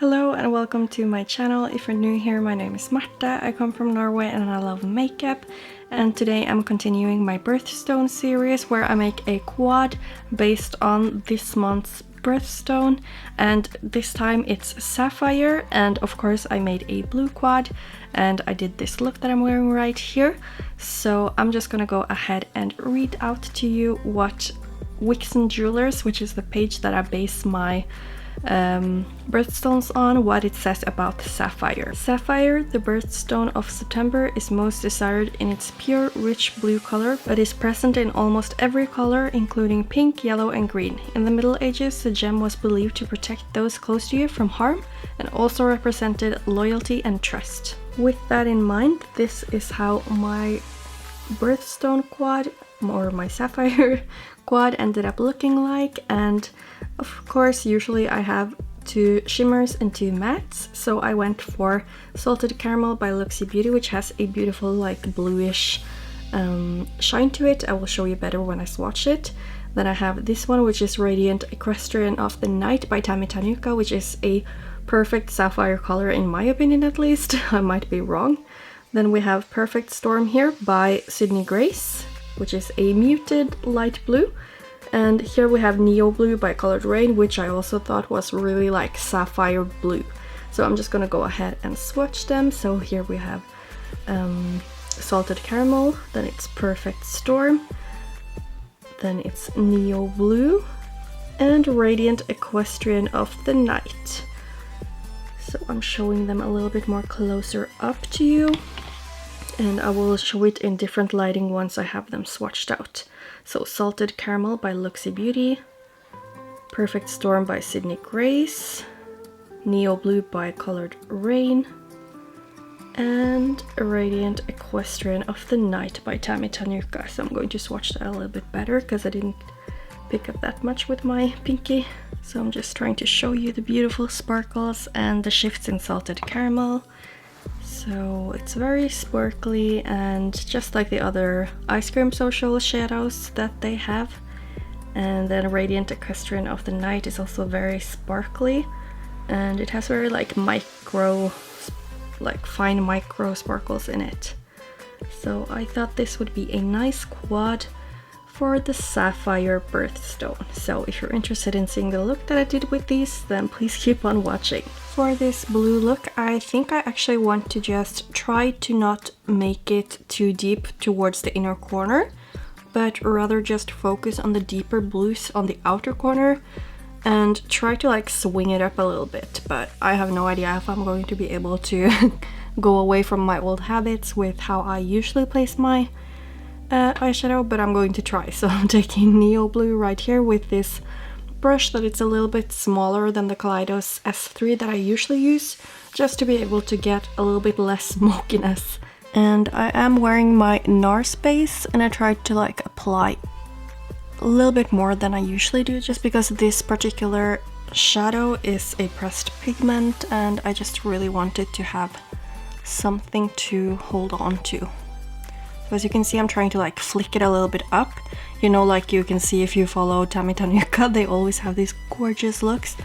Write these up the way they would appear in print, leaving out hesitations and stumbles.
Hello and welcome to my channel. If you're new here, my name is Marta. I come from Norway and I love makeup. And today I'm continuing my Birthstone series where I make a quad based on this month's Birthstone. And this time it's Sapphire, and of course I made a blue quad and I did this look that I'm wearing right here. So I'm just gonna go ahead and read out to you what Wixen Jewelers, which is the page that I base my birthstones on, what it says about Sapphire. Sapphire, the birthstone of September, is most desired in its pure, rich blue color, but is present in almost every color, including pink, yellow, and green. In the Middle Ages, the gem was believed to protect those close to you from harm and also represented loyalty and trust. With that in mind, this is how my birthstone quad, or my Sapphire quad, ended up looking like. And of course, usually I have 2 shimmers and 2 mattes, so I went for Salted Caramel by Looxi Beauty, which has a beautiful like bluish shine to it. I will show you better when I swatch it. Then I have this one, which is Radiant Equestrienne of the Night by Tammy Tanuka, which is a perfect sapphire color in my opinion, at least. I might be wrong. Then we have Perfect Storm here by Sydney Grace, which is a muted light blue. And here we have Neo Blue by Colored Raine, which I also thought was really like sapphire blue. So I'm just gonna go ahead and swatch them. So here we have Salted Caramel, then it's Perfect Storm, then it's Neo Blue, and Radiant Equestrienne of the Night. So I'm showing them a little bit more closer up to you, and I will show it in different lighting once I have them swatched out. So Salted Caramel by Looxi Beauty, Perfect Storm by Sydney Grace, Neo Blue by Colored Raine, and Radiant Equestrienne of the Night by Tammy Tanuka. So I'm going to swatch that a little bit better because I didn't pick up that much with my pinky. So I'm just trying to show you the beautiful sparkles and the shifts in Salted Caramel. So it's very sparkly and just like the other Ice Cream Social shadows that they have. And then Radiant Equestrienne of the Night is also very sparkly, and it has very like fine micro sparkles in it. So I thought this would be a nice quad for the Sapphire birthstone. So if you're interested in seeing the look that I did with these, then please keep on watching. For this blue look, I think I actually want to just try to not make it too deep towards the inner corner, but rather just focus on the deeper blues on the outer corner and try to like swing it up a little bit. But I have no idea if I'm going to be able to go away from my old habits with how I usually place my eyeshadow, but I'm going to try. So I'm taking Neo Blue right here with this brush that it's a little bit smaller than the Kaleidos S3 that I usually use, just to be able to get a little bit less smokiness. And I am wearing my NARS base, and I tried to like apply a little bit more than I usually do, just because this particular shadow is a pressed pigment and I just really wanted to have something to hold on to. So as you can see, I'm trying to like flick it a little bit up. You know, like you can see if you follow Tammy Tanuka, they always have these gorgeous looks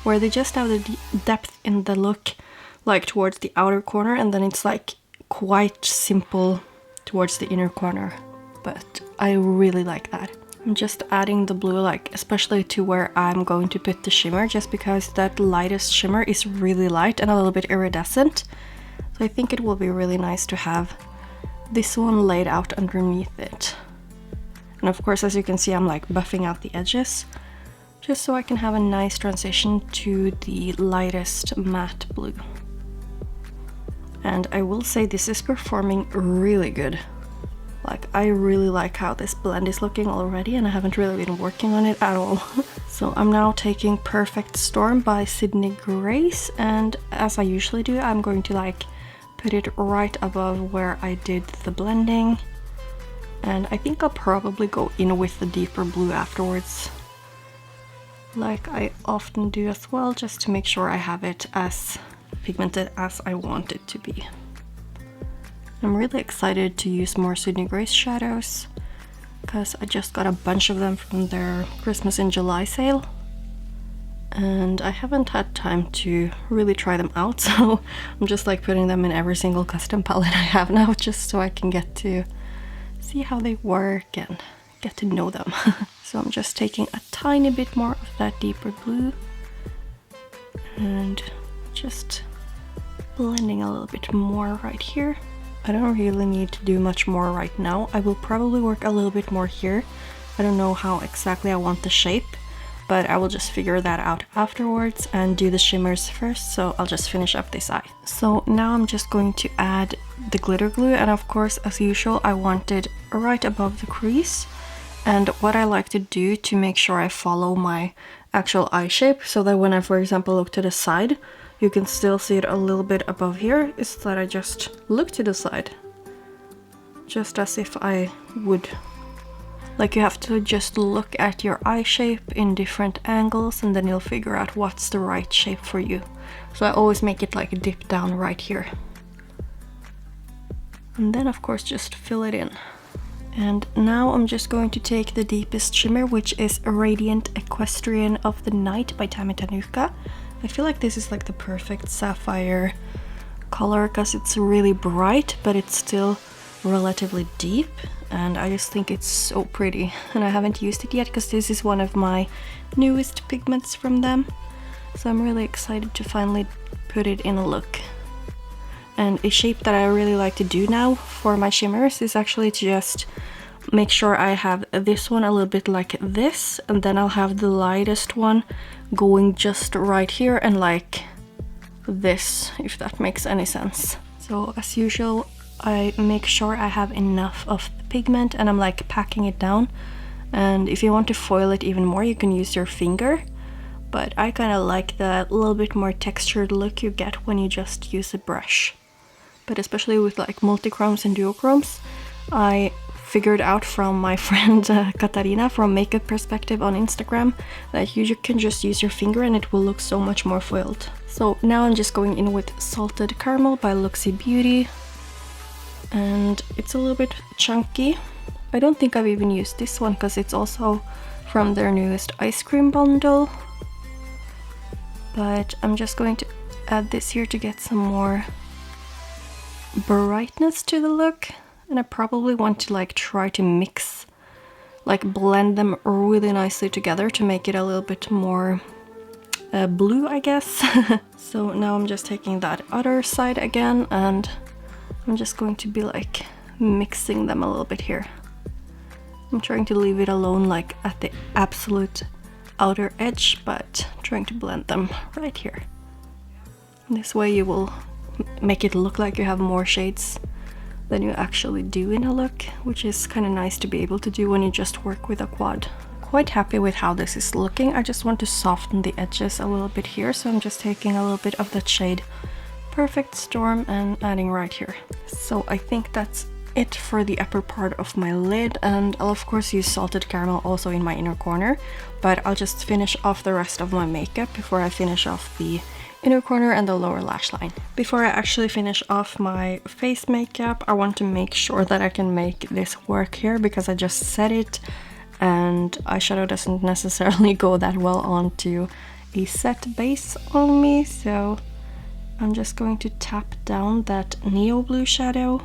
where they just have the depth in the look like towards the outer corner, and then it's like quite simple towards the inner corner. But I really like that. I'm just adding the blue, like especially to where I'm going to put the shimmer, just because that lightest shimmer is really light and a little bit iridescent. So I think it will be really nice to have this one laid out underneath it. And of course, as you can see, I'm like buffing out the edges just so I can have a nice transition to the lightest matte blue. And I will say this is performing really good. Like, I really like how this blend is looking already, and I haven't really been working on it at all. So I'm now taking Perfect Storm by Sydney Grace, and as I usually do, I'm going to like put it right above where I did the blending. And I think I'll probably go in with the deeper blue afterwards, like I often do as well, just to make sure I have it as pigmented as I want it to be. I'm really excited to use more Sydney Grace shadows because I just got a bunch of them from their Christmas in July sale. and I haven't had time to really try them out, so I'm just like putting them in every single custom palette I have now, just so I can get to see how they work and get to know them. So I'm just taking a tiny bit more of that deeper blue and just blending a little bit more right here. I don't really need to do much more right now. I will probably work a little bit more here. I don't know how exactly I want the shape, but I will just figure that out afterwards and do the shimmers first, so I'll just finish up this eye. So now I'm just going to add the glitter glue, and of course, as usual, I want it right above the crease. And what I like to do to make sure I follow my actual eye shape, so that when I, for example, look to the side, you can still see it a little bit above here, is that I just look to the side. Just as if I would. Like, you have to just look at your eye shape in different angles, and then you'll figure out what's the right shape for you. So I always make it like dip down right here. And then of course just fill it in. And now I'm just going to take the deepest shimmer, which is Radiant Equestrienne of the Night by Tammy Tanuka. I feel like this is like the perfect sapphire color because it's really bright, but it's still relatively deep, and I just think it's so pretty. And I haven't used it yet because this is one of my newest pigments from them, so I'm really excited to finally put it in a look. And a shape that I really like to do now for my shimmers is actually to just make sure I have this one a little bit like this, and then I'll have the lightest one going just right here and like this, if that makes any sense. So as usual, I make sure I have enough of the pigment and I'm like packing it down. And if you want to foil it even more, you can use your finger. But I kind of like the little bit more textured look you get when you just use a brush. But especially with like multichromes and duochromes, I figured out from my friend Katarina from Makeup Perspective on Instagram that you can just use your finger and it will look so much more foiled. So now I'm just going in with Salted Caramel by Looxi Beauty. And it's a little bit chunky. I don't think I've even used this one because it's also from their newest ice cream bundle. But I'm just going to add this here to get some more brightness to the look. And I probably want to like try to mix, like blend them really nicely together to make it a little bit more blue, I guess. So now I'm just taking that other side again, and I'm just going to be like mixing them a little bit here. I'm trying to leave it alone like at the absolute outer edge, but trying to blend them right here. This way you will make it look like you have more shades than you actually do in a look, which is kind of nice to be able to do when you just work with a quad. Quite happy with how this is looking. I just want to soften the edges a little bit here, so I'm just taking a little bit of that shade Perfect Storm and adding right here. So I think that's it for the upper part of my lid, and I'll of course use Salted Caramel also in my inner corner, but I'll just finish off the rest of my makeup before I finish off the inner corner and the lower lash line. Before I actually finish off my face makeup, I want to make sure that I can make this work here because I just set it and eyeshadow doesn't necessarily go that well onto a set base on me, so I'm just going to tap down that neo blue shadow.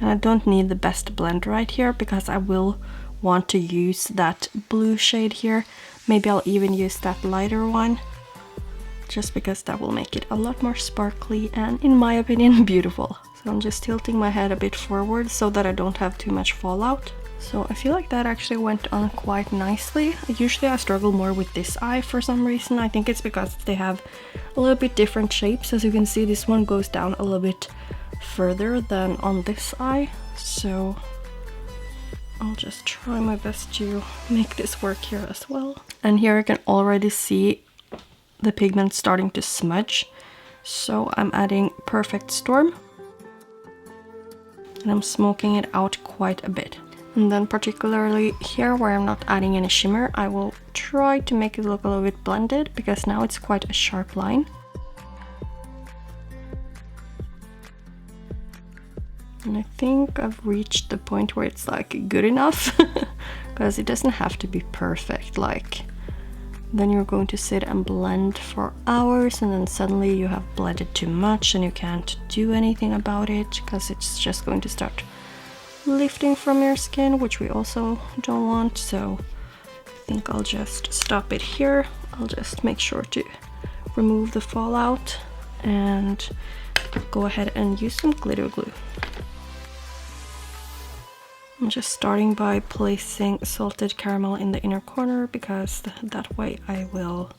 And I don't need the best blend right here because I will want to use that blue shade here. Maybe I'll even use that lighter one, just because that will make it a lot more sparkly and, in my opinion, beautiful. So I'm just tilting my head a bit forward so that I don't have too much fallout. So I feel like that actually went on quite nicely. Usually I struggle more with this eye for some reason. I think it's because they have a little bit different shapes. As you can see, this one goes down a little bit further than on this eye. So I'll just try my best to make this work here as well. And here I can already see the pigment starting to smudge. So I'm adding Perfect Storm. And I'm smoking it out quite a bit. And then particularly here where I'm not adding any shimmer, I will try to make it look a little bit blended because now it's quite a sharp line. And I think I've reached the point where it's like good enough because it doesn't have to be perfect. Like, then you're going to sit and blend for hours, and then suddenly you have blended too much and you can't do anything about it because it's just going to start lifting from your skin, which we also don't want. So I think I'll just stop it here. I'll just make sure to remove the fallout and go ahead and use some glitter glue. I'm just starting by placing salted caramel in the inner corner because that way I will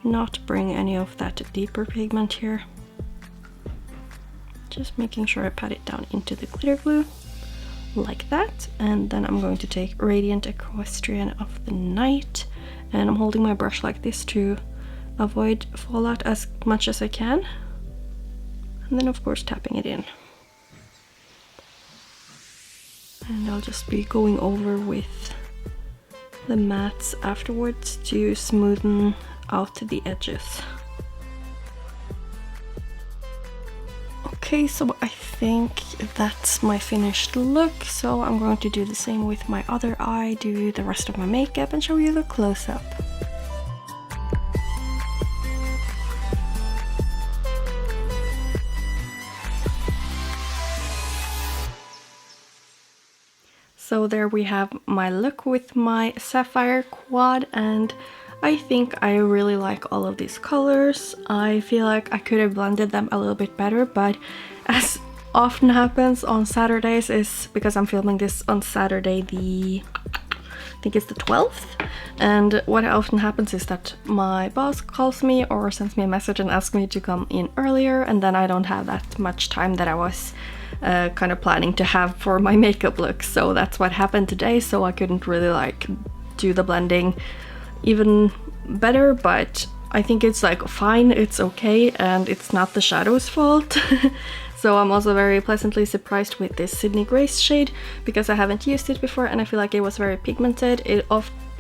not bring any of that deeper pigment here. Just making sure I pat it down into the glitter glue like that, and then I'm going to take Radiant Equestrienne of the Night, and I'm holding my brush like this to avoid fallout as much as I can, and then of course tapping it in. And I'll just be going over with the mats afterwards to smoothen out the edges. Okay, so I think that's my finished look, so I'm going to do the same with my other eye, do the rest of my makeup and show you the close-up. So there we have my look with my Sapphire quad, and I think I really like all of these colors. I feel like I could have blended them a little bit better, but as often happens on Saturdays, is because I'm filming this on Saturday I think it's the 12th, and what often happens is that my boss calls me or sends me a message and asks me to come in earlier, and then I don't have that much time that I was kind of planning to have for my makeup look. So that's what happened today, so I couldn't really like do the blending even better, but I think it's like fine, it's okay, and it's not the shadow's fault. So I'm also very pleasantly surprised with this Sydney Grace shade because I haven't used it before and I feel like it was very pigmented. It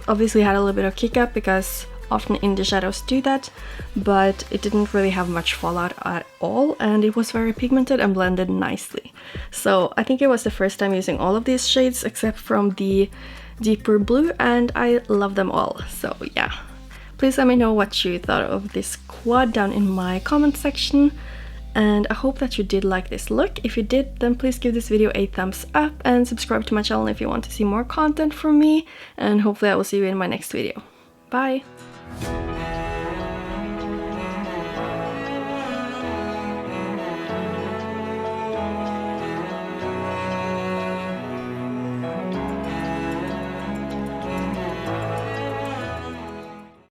obviously had a little bit of kick up because often indie shadows do that, but it didn't really have much fallout at all, and it was very pigmented and blended nicely. So I think it was the first time using all of these shades except from the deeper blue, and I love them all. So yeah, please let me know what you thought of this quad down in my comment section, and I hope that you did like this look. If you did, then please give this video a thumbs up and subscribe to my channel if you want to see more content from me, and hopefully I will see you in my next video. Bye!